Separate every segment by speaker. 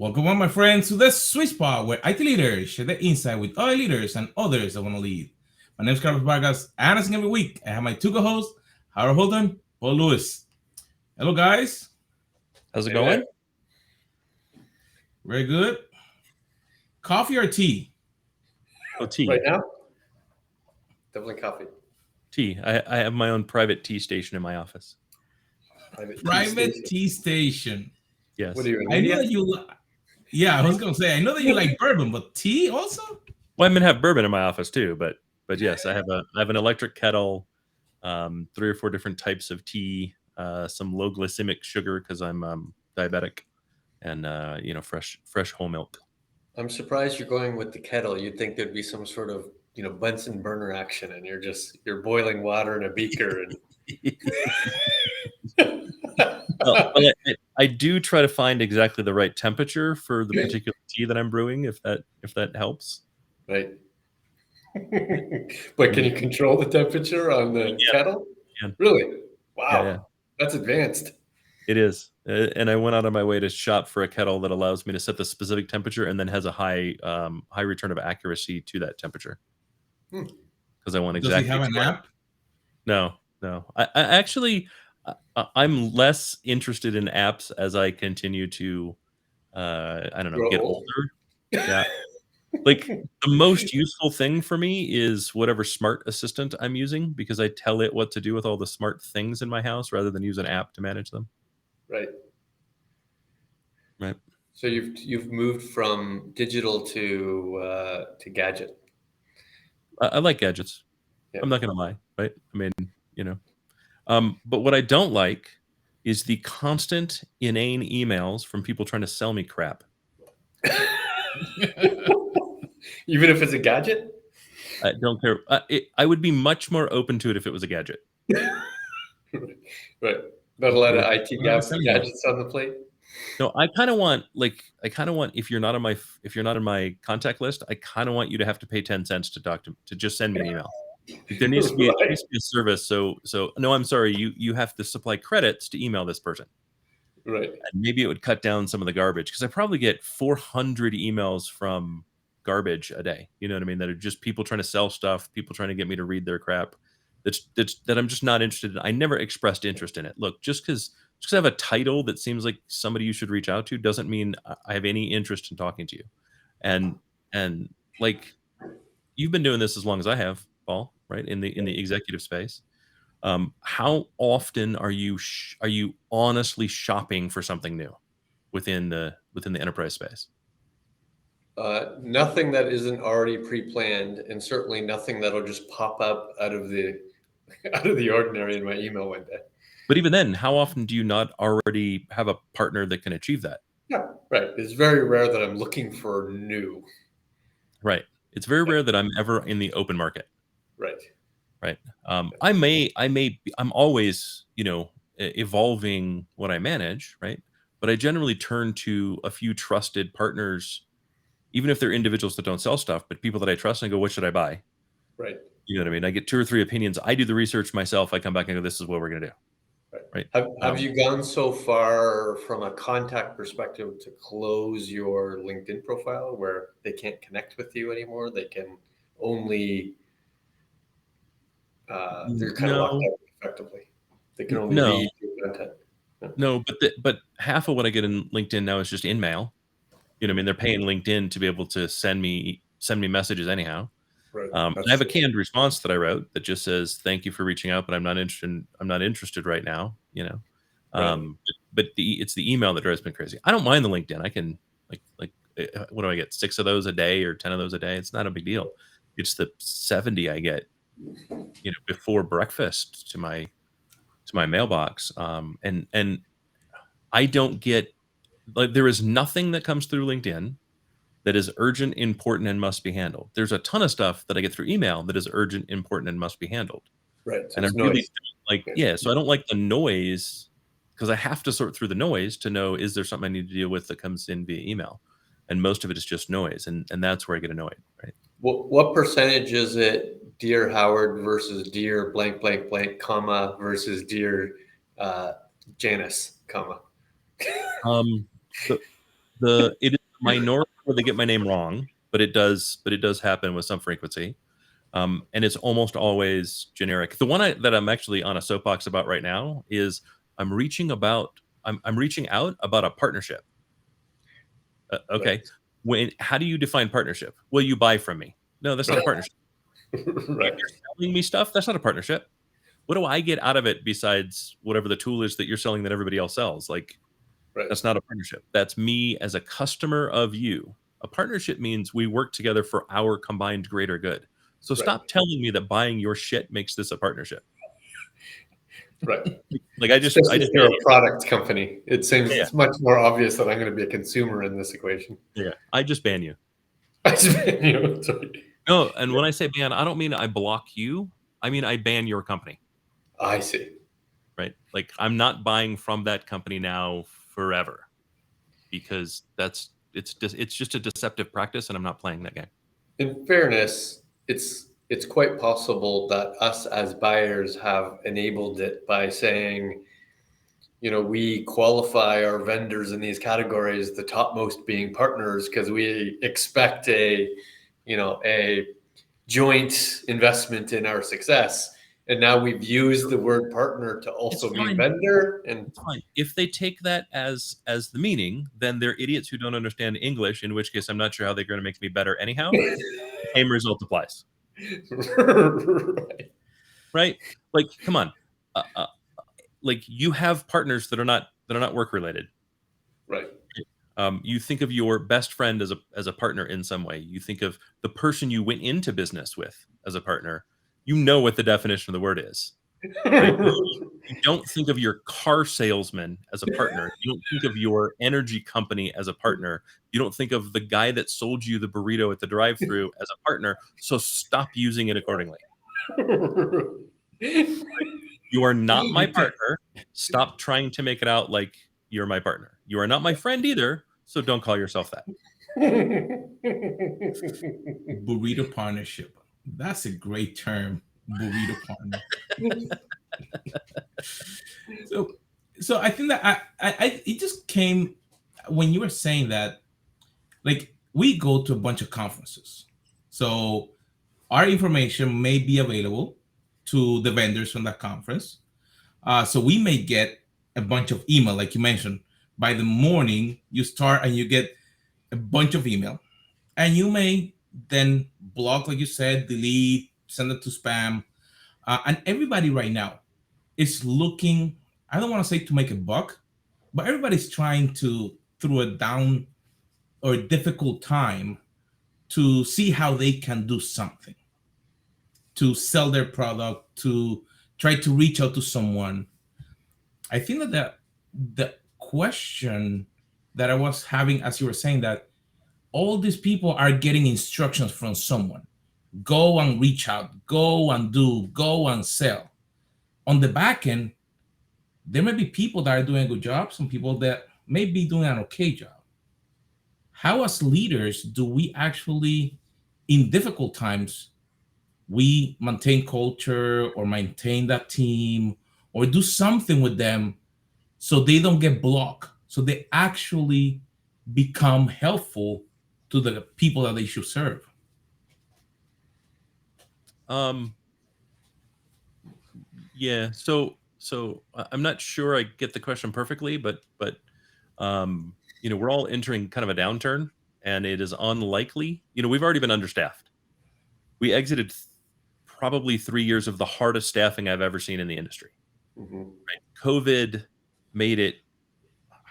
Speaker 1: Welcome on, my friends, to the sweet spot where IT leaders share their insight with other leaders and others that want to lead. My name is Carlos Vargas, and as every week, I have my two co-hosts, Harold Holton, Paul Lewis. Hello, guys.
Speaker 2: How's it going?
Speaker 1: Very good. Coffee or tea?
Speaker 2: Oh, tea.
Speaker 3: Right now? Definitely coffee.
Speaker 2: Tea. I have my own private tea station in my office.
Speaker 1: Private tea station.
Speaker 2: Yes.
Speaker 3: What are you in
Speaker 1: I know
Speaker 3: India?
Speaker 1: that you. Yeah, I was gonna say I know that you like bourbon, but tea also.
Speaker 2: Well, I'm gonna have bourbon in my office too, but yes, I have an electric kettle, 3 or 4 different types of tea, some low glycemic sugar because I'm diabetic, and fresh whole milk.
Speaker 3: I'm surprised you're going with the kettle. You'd think there'd be some sort of Bunsen burner action, and you're boiling water in a beaker.
Speaker 2: Well, I do try to find exactly the right temperature for the particular tea that I'm brewing, if that helps.
Speaker 3: Right. But can you control the temperature on the kettle?
Speaker 2: Yeah.
Speaker 3: Really? Wow.
Speaker 2: Yeah.
Speaker 3: That's advanced.
Speaker 2: It is, and I went out of my way to shop for a kettle that allows me to set the specific temperature and then has a high return of accuracy to that temperature. Because I want exactly.
Speaker 1: Does he have an app?
Speaker 2: No. I actually, I'm less interested in apps as I continue to, get older. Yeah. Like the most useful thing for me is whatever smart assistant I'm using, because I tell it what to do with all the smart things in my house rather than use an app to manage them.
Speaker 3: Right.
Speaker 2: So
Speaker 3: you've moved from digital to gadget.
Speaker 2: I like gadgets. Yeah. I'm not gonna lie, right? I mean, but what I don't like is the constant inane emails from people trying to sell me crap.
Speaker 3: Even if it's a gadget?
Speaker 2: I don't care. I would be much more open to it if it was a gadget.
Speaker 3: Right. Not a lot of IT gadgets on the plate.
Speaker 2: No, I kind of want if you're not in my contact list, I kind of want you to have to pay 10 cents to just send me an email. There needs to be a service. So no, I'm sorry. You have to supply credits to email this person.
Speaker 3: Right.
Speaker 2: And maybe it would cut down some of the garbage, because I probably get 400 emails from garbage a day. You know what I mean? That are just people trying to sell stuff, people trying to get me to read their crap. That I'm just not interested in. I never expressed interest in it. Look, just because I have a title that seems like somebody you should reach out to doesn't mean I have any interest in talking to you. And like, you've been doing this as long as I have, Paul, right? In the executive space. How often are you honestly shopping for something new within the enterprise space?
Speaker 3: Nothing that isn't already pre-planned, and certainly nothing that'll just pop up out of the ordinary in my email window.
Speaker 2: But even then, how often do you not already have a partner that can achieve that?
Speaker 3: Yeah, right. It's very rare that I'm looking for new.
Speaker 2: Right. It's very rare that I'm ever in the open market.
Speaker 3: Right.
Speaker 2: I'm always, evolving what I manage, right? But I generally turn to a few trusted partners, even if they're individuals that don't sell stuff, but people that I trust, and go, what should I buy?
Speaker 3: Right.
Speaker 2: You know what I mean? I get 2 or 3 opinions. I do the research myself. I come back and go, this is what we're going to do. Right.
Speaker 3: Have you gone so far from a contact perspective to close your LinkedIn profile where they can't connect with you anymore? They can only, they're kind of locked out effectively. They can only read your content.
Speaker 2: No, but half of what I get in LinkedIn now is just in mail. You know what I mean? They're paying LinkedIn to be able to send me messages anyhow. Right. I have a canned response that I wrote that just says, "Thank you for reaching out, but I'm not interested right now." Right. But it's the email that drives me crazy. I don't mind the LinkedIn. I can like what do I get? 6 of those a day or 10 of those a day? It's not a big deal. It's the 70 I get, before breakfast to my mailbox. And I don't get, like, there is nothing that comes through LinkedIn that is urgent, important, and must be handled. There's a ton of stuff that I get through email that is urgent, important, and must be handled.
Speaker 3: Right.
Speaker 2: So and I really so I don't like the noise, because I have to sort through the noise to know, is there something I need to deal with that comes in via email? And most of it is just noise, and that's where I get annoyed, right?
Speaker 3: What percentage is it, dear Howard versus dear blank, blank, blank, comma, versus dear Janice, comma?
Speaker 2: It is a minority where they get my name wrong, but it does happen with some frequency. And it's almost always generic. The one that I'm actually on a soapbox about right now is I'm reaching out about a partnership. Okay.
Speaker 3: Right.
Speaker 2: How do you define partnership? Well, you buy from me. No, that's not a partnership.
Speaker 3: Right.
Speaker 2: If you're selling me stuff, that's not a partnership. What do I get out of it besides whatever the tool is that you're selling that everybody else sells? Like,
Speaker 3: Right.
Speaker 2: that's not a partnership. That's me as a customer of you. A partnership means we work together for our combined greater good. So stop telling me that buying your shit makes this a partnership.
Speaker 3: Right.
Speaker 2: Like if
Speaker 3: you're a product company, it seems it's much more obvious that I'm going to be a consumer in this equation.
Speaker 2: Yeah, I just ban you.
Speaker 3: I just ban you. Sorry.
Speaker 2: No, and when I say ban, I don't mean I block you. I mean I ban your company.
Speaker 3: I see.
Speaker 2: Right? Like I'm not buying from that company now forever, because it's just a deceptive practice, and I'm not playing that game.
Speaker 3: In fairness, it's quite possible that us as buyers have enabled it by saying, we qualify our vendors in these categories, the topmost being partners, because we expect a joint investment in our success. And now we've used the word partner to also mean vendor. And
Speaker 2: it's fine. If they take that as the meaning, then they're idiots who don't understand English, in which case I'm not sure how they're going to make me better anyhow. Same result applies. Right? Like, come on. Like you have partners that are not work related.
Speaker 3: Right.
Speaker 2: You think of your best friend as a partner in some way. You think of the person you went into business with as a partner. You know what the definition of the word is. Right? You don't think of your car salesman as a partner. You don't think of your energy company as a partner. You don't think of the guy that sold you the burrito at the drive-thru as a partner. So stop using it accordingly. You are not my partner. Stop trying to make it out like you're my partner. You are not my friend either, so don't call yourself that.
Speaker 1: Burrito partnership. That's a great term. Burrito partner. So I think that I it just came when you were saying that, like, we go to a bunch of conferences. So our information may be available to the vendors from that conference. So we may get a bunch of email, like you mentioned. By the morning, you start and you get a bunch of email. And you may then block, like you said, delete, send it to spam. And everybody right now is looking, I don't want to say to make a buck, but everybody's trying to, through a down or a difficult time, to see how they can do something, to sell their product, to try to reach out to someone. I think that the question that I was having as you were saying that all these people are getting instructions from someone. Go and reach out, go and do, go and sell. On the back end, there may be people that are doing a good job, some people that may be doing an okay job. How, as leaders, do we actually, in difficult times, we maintain culture or maintain that team or do something with them so they don't get blocked, so they actually become helpful to the people that they should serve?
Speaker 2: Yeah. So I'm not sure I get the question perfectly, but we're all entering kind of a downturn, and it is unlikely. We've already been understaffed. We exited probably 3 years of the hardest staffing I've ever seen in the industry.
Speaker 3: Mm-hmm.
Speaker 2: Right? COVID made it,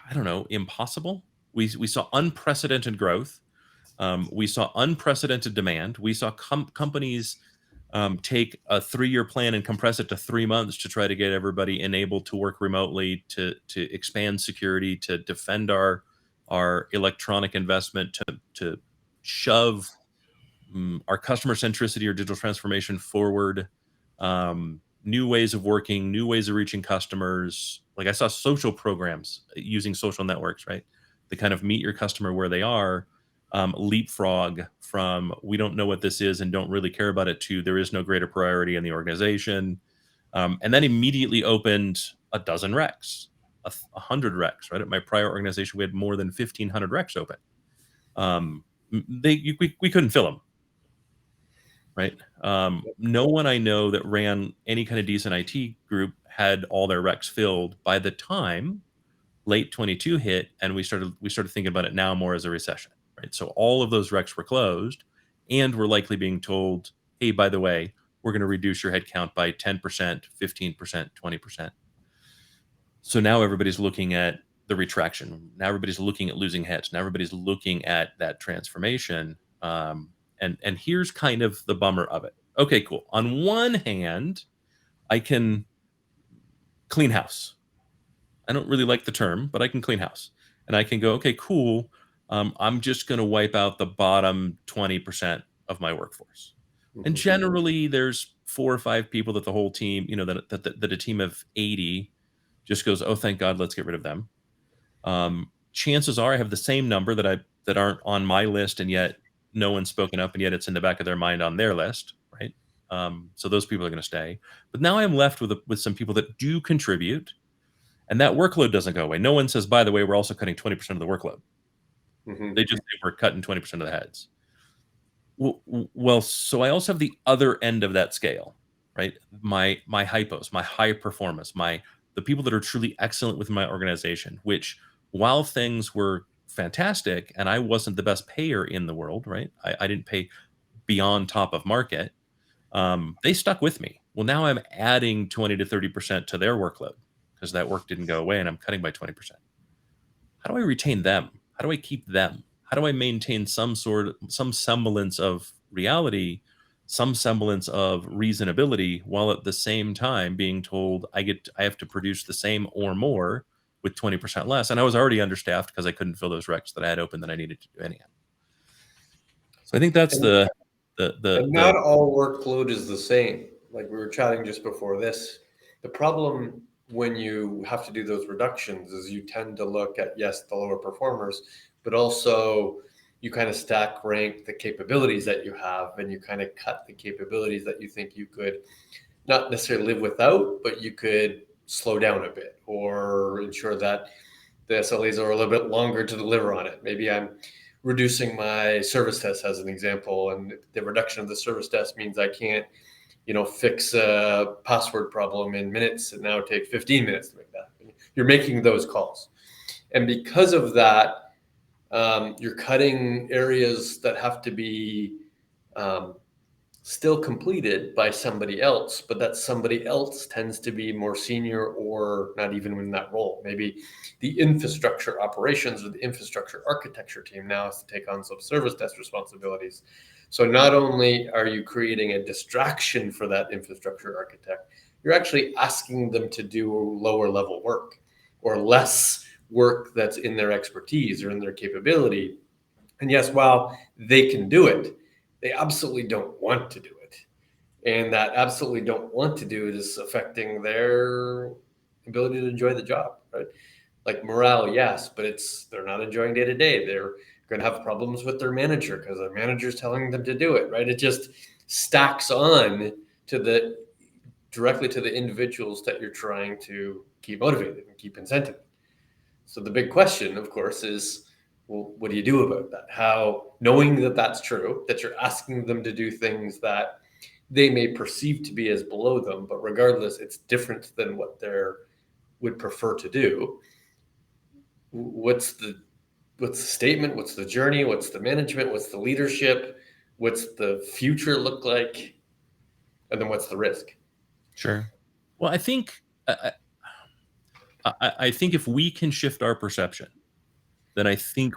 Speaker 2: I don't know, impossible. We saw unprecedented growth. We saw unprecedented demand. We saw companies take a 3-year plan and compress it to 3 months to try to get everybody enabled to work remotely, to expand security, to defend our electronic investment, to shove our customer centricity or digital transformation forward, new ways of working, new ways of reaching customers. Like I saw social programs using social networks, right? They kind of meet your customer where they are. Leapfrog from we don't know what this is and don't really care about it to there is no greater priority in the organization. And then immediately opened a dozen recs. 100 recs, right? At my prior organization, we had more than 1,500 recs open. We couldn't fill them, right? No one I know that ran any kind of decent IT group had all their recs filled by the time late 22 hit, and we started thinking about it now more as a recession, right? So all of those recs were closed, and we're likely being told, hey, by the way, we're going to reduce your headcount by 10%, 15%, 20%. So now everybody's looking at the retraction. Now everybody's looking at losing heads. Now everybody's looking at that transformation. And here's kind of the bummer of it. Okay, cool. On one hand, I can clean house. I don't really like the term, but I can clean house. And I can go, okay, cool. I'm just going to wipe out the bottom 20% of my workforce. And generally, there's 4 or 5 people that the whole team, that a team of 80 just goes, oh, thank God, let's get rid of them. Chances are I have the same number that aren't on my list, and yet no one's spoken up, and yet it's in the back of their mind on their list, right? So those people are going to stay. But now I'm left with some people that do contribute, and that workload doesn't go away. No one says, by the way, we're also cutting 20% of the workload. They just say we're cutting 20% of the heads. Well, so I also have the other end of that scale, right? My hypos, my high performance, the people that are truly excellent within my organization, which while things were fantastic and I wasn't the best payer in the world, right? I didn't pay beyond top of market. They stuck with me. Well, now I'm adding 20 to 30% to their workload because that work didn't go away and I'm cutting by 20%. How do I retain them? How do I keep them? How do I maintain some semblance of reality, some semblance of reasonability, while at the same time being told I have to produce the same or more with 20% less? And I was already understaffed because I couldn't fill those recs that I had open that I needed to do anyhow. So I think that's
Speaker 3: not all workload is the same. Like we were chatting just before this, the problem when you have to do those reductions is you tend to look at, yes, the lower performers, but also you kind of stack rank the capabilities that you have, and you kind of cut the capabilities that you think you could not necessarily live without, but you could slow down a bit or ensure that the SLAs are a little bit longer to deliver on it. Maybe I'm reducing my service test as an example, and the reduction of the service test means I can't, fix a password problem in minutes, and now take 15 minutes to make that. You're making those calls. And because of that, you're cutting areas that have to be still completed by somebody else, but that somebody else tends to be more senior or not even in that role. Maybe the infrastructure operations or the infrastructure architecture team now has to take on some service test responsibilities. So not only are you creating a distraction for that infrastructure architect, you're actually asking them to do lower level work or less work that's in their expertise or in their capability. And yes, while they can do it, they absolutely don't want to do it. And that absolutely don't want to do it is affecting their ability to enjoy the job, right? Like morale, yes, but they're not enjoying day to day. They're going to have problems with their manager because their manager's telling them to do it, right? It just stacks on directly to the individuals that you're trying to keep motivated and keep incentive. So the big question, of course, is, well, what do you do about that? How, knowing that that's true, that you're asking them to do things that they may perceive to be as below them, but regardless, it's different than what they would prefer to do. What's the statement? What's the journey? What's the management? What's the leadership? What's the future look like? And then what's the risk?
Speaker 2: Sure. Well, I think if we can shift our perception, then I think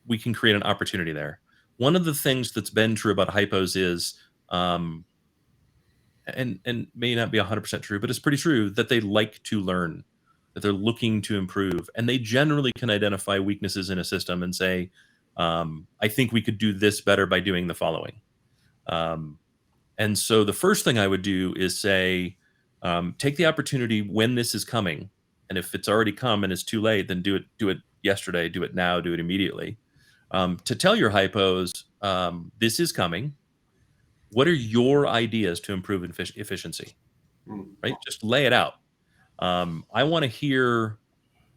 Speaker 2: we can create an opportunity there. One of the things that's been true about hypos is, and may not be 100% true, but it's pretty true that they like to learn, that they're looking to improve, and they generally can identify weaknesses in a system and say, I think we could do this better by doing the following. And so the first thing I would do is say, take the opportunity when this is coming. And if it's already come and it's too late, then do it yesterday, do it now, do it immediately. To tell your hypos, this is coming. What are your ideas to improve efficiency? Right? Just lay it out. I want to hear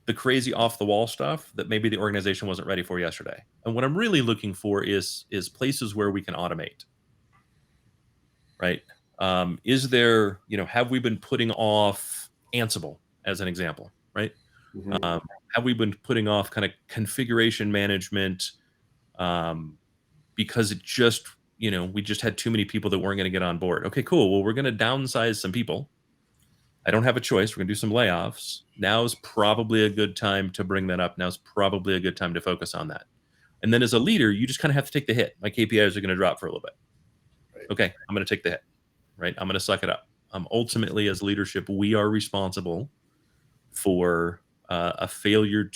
Speaker 2: the crazy off the wall stuff that maybe the organization wasn't ready for yesterday. And what I'm really looking for is places where we can automate, right? Is there, have we been putting off Ansible as an example, right?
Speaker 3: Mm-hmm.
Speaker 2: Have we been putting off kind of configuration management because it just, we just had too many people that weren't going to get on board? Okay, cool. Well, we're going to downsize some people. I don't have a choice. We're going to do some layoffs. Now's probably a good time to bring that up. Now's probably a good time to focus on that. And then as a leader, you just kind of have to take the hit. My KPIs are going to drop for a little bit.
Speaker 3: Right.
Speaker 2: Okay, I'm going to take the hit, right? I'm going to suck it up. Ultimately, as leadership, we are responsible for a failure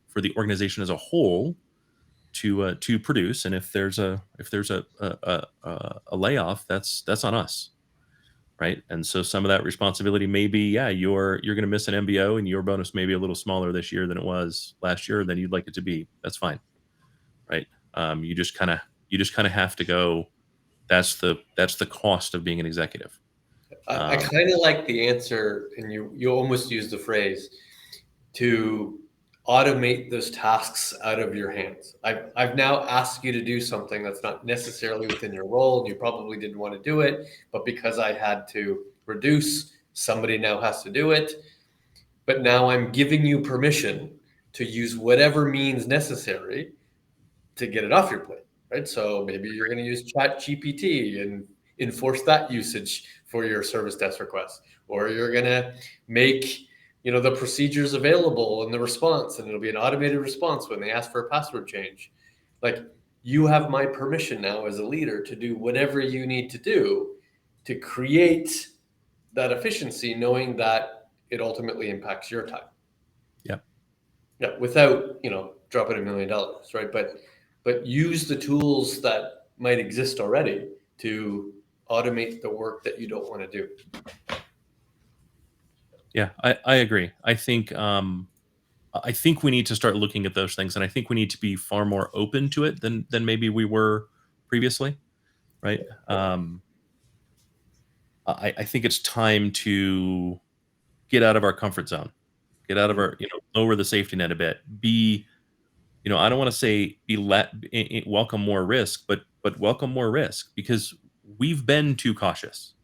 Speaker 2: for the organization as a whole to produce. And if there's a layoff, that's on us. Right. And so some of that responsibility may be, you're going to miss an MBO and your bonus may be a little smaller this year than it was last year than you'd like it to be. That's fine. Right. You just kind of have to go. That's the cost of being an executive.
Speaker 3: I kind of like the answer, and you almost use the phrase to automate those tasks out of your hands. I've now asked you to do something that's not necessarily within your role. You probably didn't want to do it, but because I had to reduce, somebody now has to do it. But now I'm giving you permission to use whatever means necessary to get it off your plate, right? So maybe you're going to use ChatGPT and enforce that usage for your service desk requests, or you're going to make the procedures available in the response, and it'll be an automated response when they ask for a password change. Like, you have my permission now as a leader to do whatever you need to do to create that efficiency, knowing that it ultimately impacts your time. Yeah. Without, dropping $1 million, right? But use the tools that might exist already to automate the work that you don't want to do.
Speaker 2: Yeah, I agree. I think we need to start looking at those things, and I think we need to be far more open to it than maybe we were previously, right? I think it's time to get out of our comfort zone, get out of our, lower the safety net a bit. I don't want to say welcome more risk, but welcome more risk, because we've been too cautious,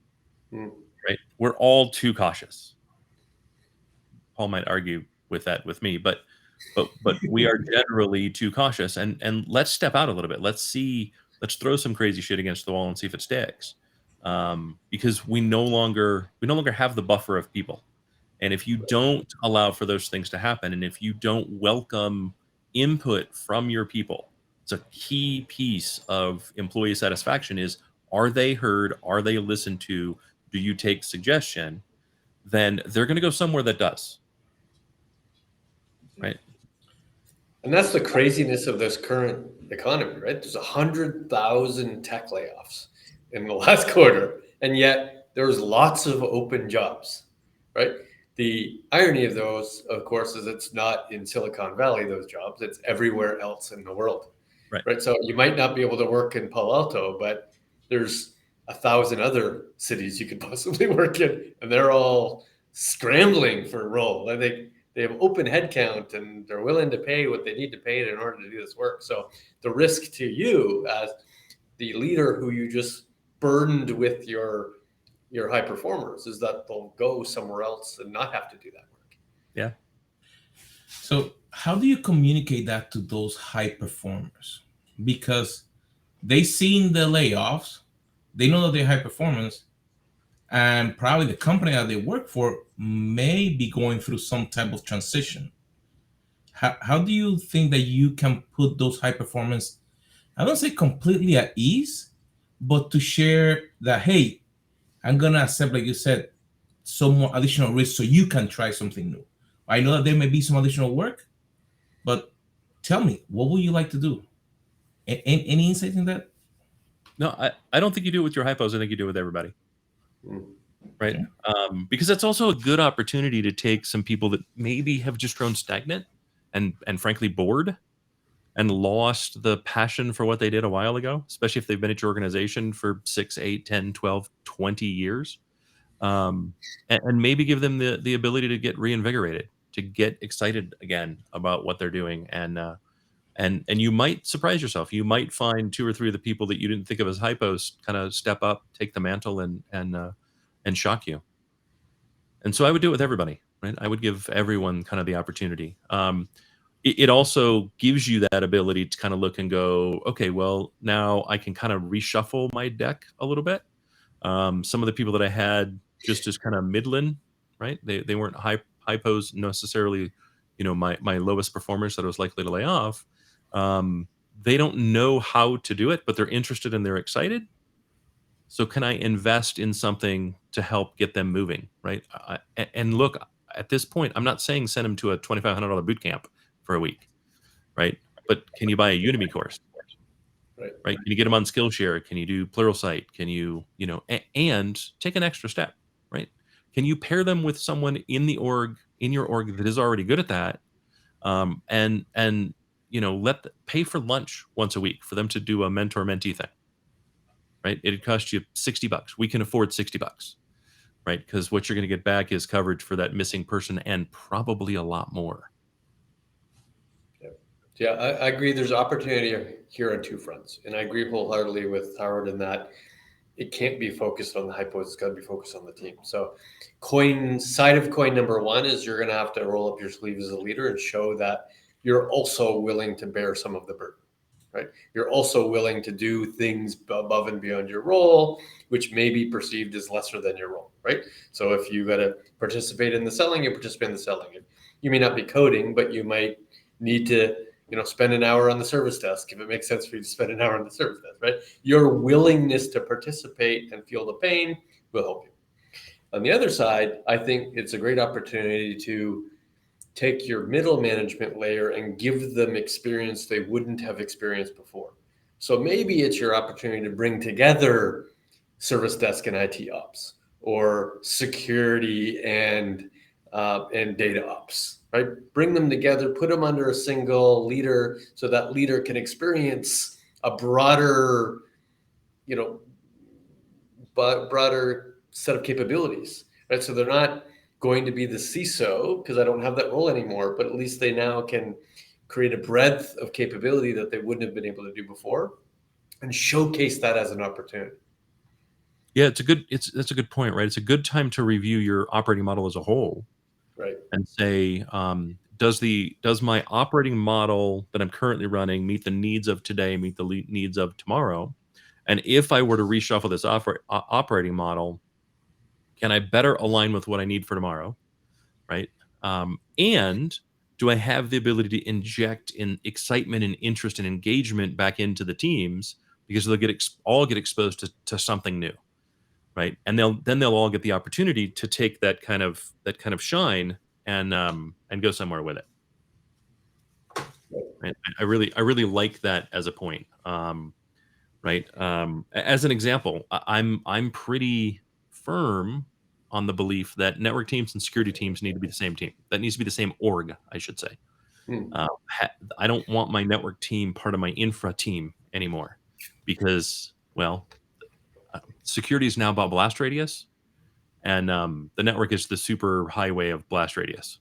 Speaker 2: right? We're all too cautious. Paul might argue with that with me, but we are generally too cautious, and let's step out a little bit. Let's throw some crazy shit against the wall and see if it sticks. Because we no longer have the buffer of people. And if you don't allow for those things to happen, and if you don't welcome input from your people, it's a key piece of employee satisfaction is, are they heard? Are they listened to? Do you take suggestion? Then they're going to go somewhere that does. Right.
Speaker 3: And that's the craziness of this current economy, right? There's 100,000 tech layoffs in the last quarter, and yet there's lots of open jobs, right? The irony of those, of course, is it's not in Silicon Valley, those jobs, it's everywhere else in the world, right? So you might not be able to work in Palo Alto, but there's 1,000 other cities you could possibly work in, and they're all scrambling for a role. I think they have open headcount, and they're willing to pay what they need to pay in order to do this work. So the risk to you as the leader who you just burdened with your high performers is that they'll go somewhere else and not have to do that work.
Speaker 2: Yeah.
Speaker 1: So how do you communicate that to those high performers? Because they've seen the layoffs, they know that they're high performance, and probably the company that they work for may be going through some type of transition. How do you think that you can put those high performance, I don't say completely at ease, but to share that, hey, I'm going to accept, like you said, some more additional risk so you can try something new. I know that there may be some additional work, but tell me, what would you like to do? Any insight in that?
Speaker 2: No, I don't think you do it with your hypos. I think you do it with everybody. Right.
Speaker 1: Yeah.
Speaker 2: Because that's also a good opportunity to take some people that maybe have just grown stagnant and frankly bored and lost the passion for what they did a while ago, especially if they've been at your organization for 6, 8, 10, 12, 20 years. And maybe give them the ability to get reinvigorated, to get excited again about what they're doing. And you might surprise yourself. You might find 2 or 3 of the people that you didn't think of as hypos kind of step up, take the mantle, and shock you. And so I would do it with everybody, right? I would give everyone kind of the opportunity. It also gives you that ability to kind of look and go, okay, well, now I can kind of reshuffle my deck a little bit. Some of the people that I had just as kind of midland, right? They weren't hypos necessarily, my lowest performers that I was likely to lay off. They don't know how to do it, but they're interested and they're excited. So can I invest in something to help get them moving, right? And look, at this point, I'm not saying send them to a $2,500 boot camp for a week, right? But can you buy a Udemy course? Right? Can you get them on Skillshare? Can you do Pluralsight? Can you, and take an extra step, right? Can you pair them with someone in your org that is already good at that, and pay for lunch once a week for them to do a mentor-mentee thing, right? It'd cost you $60. We can afford $60, right? Because what you're going to get back is coverage for that missing person and probably a lot more.
Speaker 3: Yeah, I agree. There's opportunity here on 2 fronts. And I agree wholeheartedly with Howard in that it can't be focused on the hypos. It's got to be focused on the team. So side of coin number 1 is you're going to have to roll up your sleeves as a leader and show that you're also willing to bear some of the burden, right? You're also willing to do things above and beyond your role, which may be perceived as lesser than your role, right? So if you got to participate in the selling, you participate in the selling. You may not be coding, but you might need to spend an hour on the service desk if it makes sense for you to spend an hour on the service desk, right? Your willingness to participate and feel the pain will help you. On the other side, I think it's a great opportunity to take your middle management layer and give them experience they wouldn't have experienced before. So maybe it's your opportunity to bring together service desk and IT ops, or security and data ops. Right? Bring them together, put them under a single leader so that leader can experience a broader set of capabilities, right? So they're not going to be the CISO because I don't have that role anymore, but at least they now can create a breadth of capability that they wouldn't have been able to do before and showcase that as an opportunity.
Speaker 2: Yeah, that's a good point, right? It's a good time to review your operating model as a whole.
Speaker 3: Right.
Speaker 2: And say, does my operating model that I'm currently running meet the needs of today, meet the needs of tomorrow? And if I were to reshuffle this operating model, can I better align with what I need for tomorrow, right? And do I have the ability to inject in excitement and interest and engagement back into the teams, because they'll all get exposed to something new, right? And they'll all get the opportunity to take that kind of shine and go somewhere with it. Right? I really like that as a point. Right? As an example, I'm pretty firm on the belief that network teams and security teams need to be the same team. That needs to be the same org, I should say. I don't want my network team part of my infra team anymore, because, well, security is now about blast radius, and the network is the super highway of blast radius,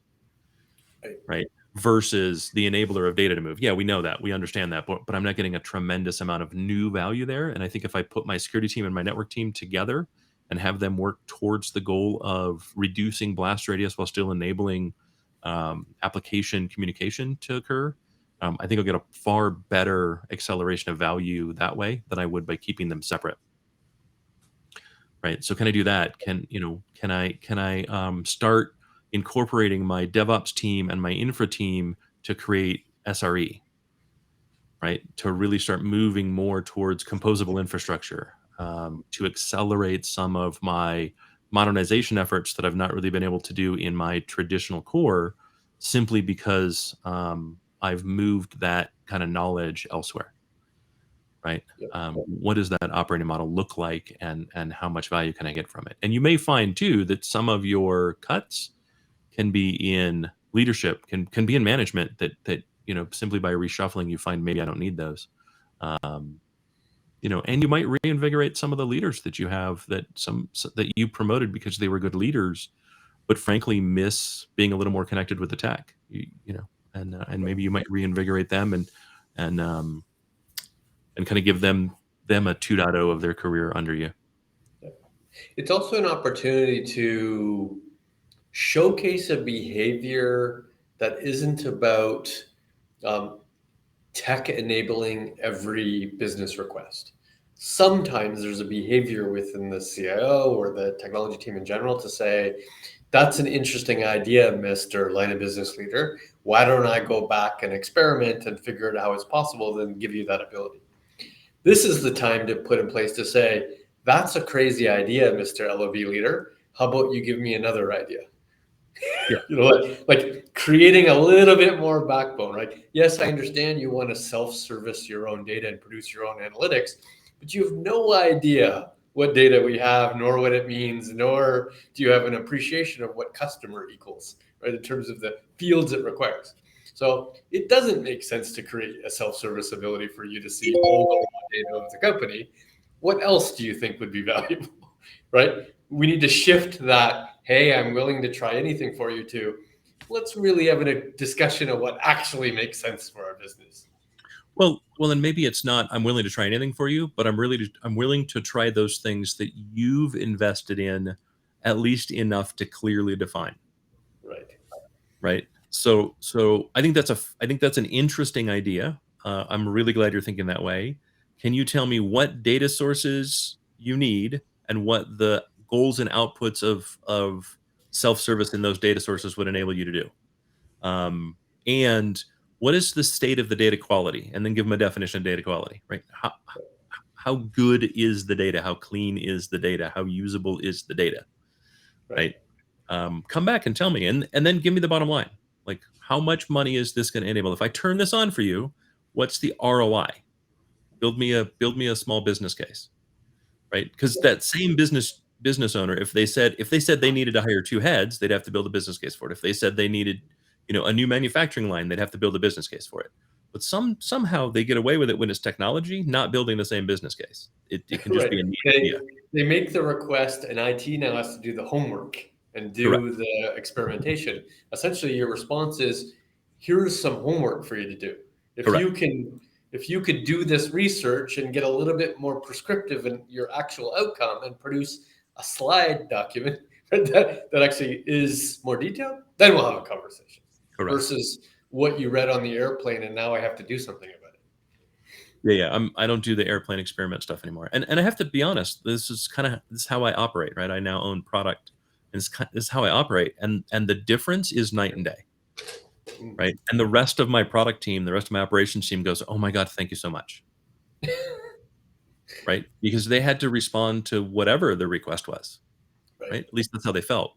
Speaker 2: right? Versus the enabler of data to move. Yeah, we know that. We understand that. But I'm not getting a tremendous amount of new value there. And I think if I put my security team and my network team together and have them work towards the goal of reducing blast radius while still enabling application communication to occur, I think I'll get a far better acceleration of value that way than I would by keeping them separate. Right. So can I do that? Can I start incorporating my DevOps team and my infra team to create SRE, right? To really start moving more towards composable infrastructure, to accelerate some of my modernization efforts that I've not really been able to do in my traditional core, simply because I've moved that kind of knowledge elsewhere. Right? What does that operating model look like, and how much value can I get from it? And you may find too that some of your cuts can be in leadership, can be in management, that simply by reshuffling you find maybe I don't need those. And you might reinvigorate some of the leaders that you have that you promoted because they were good leaders, but frankly miss being a little more connected with the tech, and maybe you might reinvigorate them and kind of give them a 2.0 of their career under you.
Speaker 3: It's also an opportunity to showcase a behavior that isn't about tech enabling every business request. Sometimes there's a behavior within the CIO or the technology team in general to say, that's an interesting idea, Mr. Line of Business Leader. Why don't I go back and experiment and figure out how it's possible, then give you that ability. This is the time to put in place to say, that's a crazy idea, Mr. LOB Leader. How about you give me another idea?
Speaker 2: Yeah.
Speaker 3: Like creating a little bit more backbone, right? Yes, I understand you want to self-service your own data and produce your own analytics, but you have no idea what data we have, nor what it means, nor do you have an appreciation of what customer equals, right? In terms of the fields it requires. So it doesn't make sense to create a self-service ability for you to see all the raw data of the company. What else do you think would be valuable, right? We need to shift that, hey, I'm willing to try anything for you, to let's really have a discussion of what actually makes sense for our business.
Speaker 2: Well, then maybe it's not, I'm willing to try anything for you, but I'm willing to try those things that you've invested in at least enough to clearly define. Right. So I think that's an interesting idea. I'm really glad you're thinking that way. Can you tell me what data sources you need and what the goals and outputs of self-service in those data sources would enable you to do? And what is the state of the data quality? And then give them a definition of data quality, right? How good is the data? How clean is the data? How usable is the data? Right. Come back and tell me, and then give me the bottom line. Like, how much money is this going to enable? If I turn this on for you, what's the ROI? Build me a small business case, right? Because that same business owner, if they said they needed to hire 2 heads, they'd have to build a business case for it. If they said they needed, a new manufacturing line, they'd have to build a business case for it. But somehow they get away with it when it's technology, not building the same business case. It can just be a neat idea.
Speaker 3: They make the request, and IT now has to do the homework and do the experimentation. Essentially, your response is, here's some homework for you to do. If you could do this research and get a little bit more prescriptive in your actual outcome and produce a slide document that actually is more detailed, then we'll have a conversation. Versus what you read on the airplane and now I have to do something about it.
Speaker 2: Yeah. I don't do the airplane experiment stuff anymore. And I have to be honest, this is how I operate, right? I now own product, and this is how I operate. And the difference is night and day. Right. And the rest of my product team, the rest of my operations team goes, oh my God, thank you so much. Right. Because they had to respond to whatever the request was. Right. At least that's how they felt.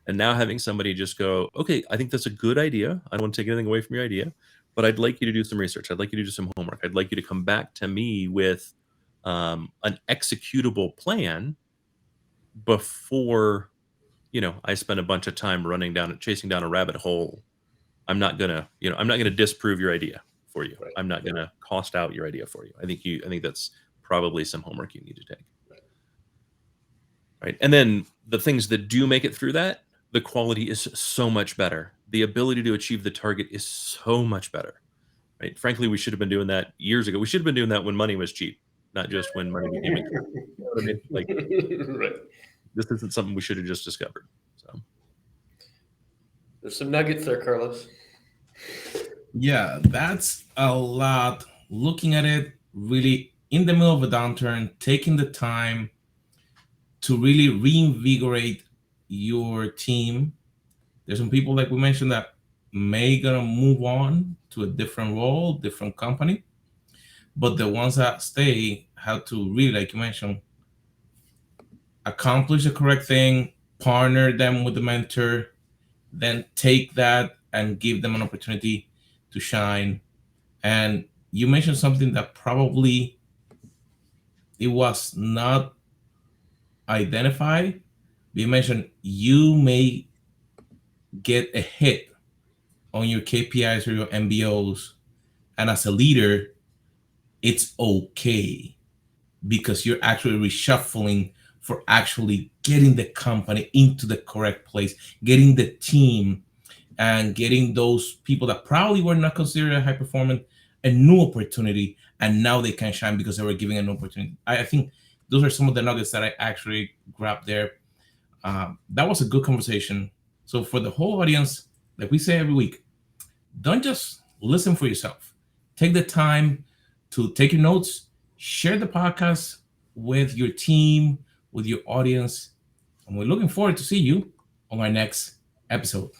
Speaker 2: And now having somebody just go, okay, I think that's a good idea. I don't want to take anything away from your idea, but I'd like you to do some research. I'd like you to do some homework. I'd like you to come back to me with an executable plan before, I spend a bunch of time chasing down a rabbit hole. I'm not gonna disprove your idea for you. Right. I'm not gonna cost out your idea for you. I think that's probably some homework you need to take. Right. And then the things that do make it through that, the quality is so much better. The ability to achieve the target is so much better. Right. Frankly, we should have been doing that years ago. We should have been doing that when money was cheap, not just when money became expensive. You know what I mean? Like, this isn't something we should have just discovered. So
Speaker 3: there's some nuggets there, Carlos.
Speaker 1: Yeah, that's a lot. Looking at it really in the middle of a downturn, taking the time to really reinvigorate your team. There's some people, like we mentioned, that may gonna move on to a different role, different company, but the ones that stay have to really, like you mentioned, accomplish the correct thing, partner them with the mentor, then take that and give them an opportunity to shine. And you mentioned something that probably it was not identified. You mentioned you may get a hit on your KPIs or your MBOs, and as a leader, it's okay because you're actually reshuffling for actually getting the company into the correct place, getting the team and getting those people that probably were not considered high performing a new opportunity, and now they can shine because they were given an opportunity. I think those are some of the nuggets that I actually grabbed there. That was a good conversation. So for the whole audience, like we say every week, don't just listen for yourself. Take the time to take your notes, share the podcast with your team, with your audience, and we're looking forward to see you on our next episode.